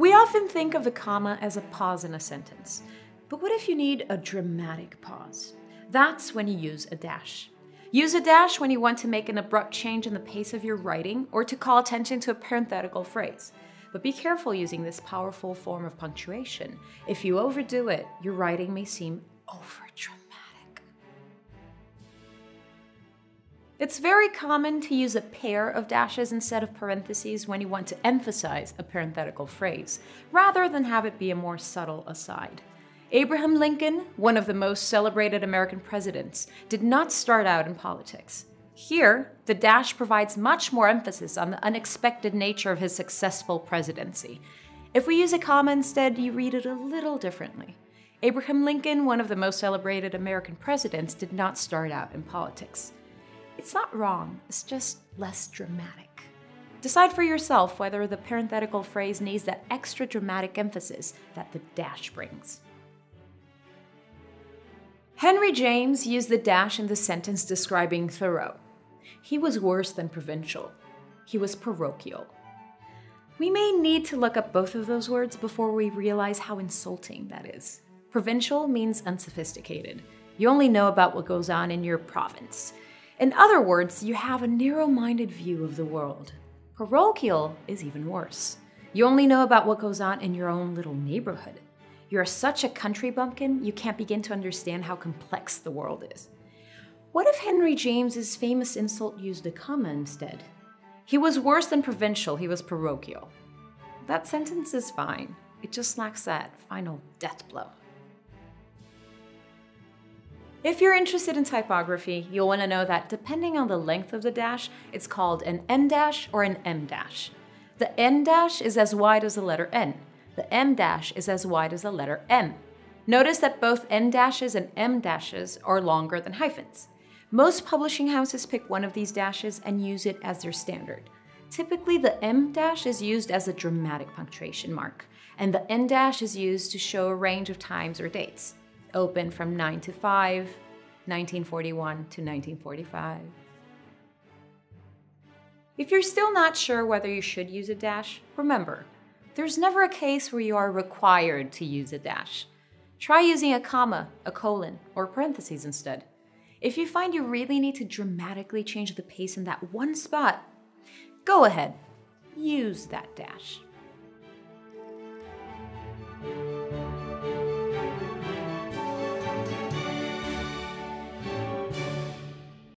We often think of the comma as a pause in a sentence, but what if you need a dramatic pause? That's when you use a dash. Use a dash when you want to make an abrupt change in the pace of your writing or to call attention to a parenthetical phrase. But be careful using this powerful form of punctuation. If you overdo it, your writing may seem overdramatic. It's very common to use a pair of dashes instead of parentheses when you want to emphasize a parenthetical phrase, rather than have it be a more subtle aside. Abraham Lincoln, one of the most celebrated American presidents, did not start out in politics. Here, the dash provides much more emphasis on the unexpected nature of his successful presidency. If we use a comma instead, you read it a little differently. Abraham Lincoln, one of the most celebrated American presidents, did not start out in politics. It's not wrong, it's just less dramatic. Decide for yourself whether the parenthetical phrase needs that extra dramatic emphasis that the dash brings. Henry James used the dash in the sentence describing Thoreau. He was worse than provincial. He was parochial. We may need to look up both of those words before we realize how insulting that is. Provincial means unsophisticated. You only know about what goes on in your province. In other words, you have a narrow-minded view of the world. Parochial is even worse. You only know about what goes on in your own little neighborhood. You're such a country bumpkin, you can't begin to understand how complex the world is. What if Henry James's famous insult used a comma instead? He was worse than provincial, he was parochial. That sentence is fine. It just lacks that final death blow. If you're interested in typography, you'll want to know that depending on the length of the dash, it's called an N dash or an M dash. The N dash is as wide as the letter N. The M dash is as wide as the letter M. Notice that both N dashes and M dashes are longer than hyphens. Most publishing houses pick one of these dashes and use it as their standard. Typically, the M dash is used as a dramatic punctuation mark, and the N dash is used to show a range of times or dates. Open from 9 to 5, 1941 to 1945. If you're still not sure whether you should use a dash, remember, there's never a case where you are required to use a dash. Try using a comma, a colon, or parentheses instead. If you find you really need to dramatically change the pace in that one spot, go ahead, use that dash.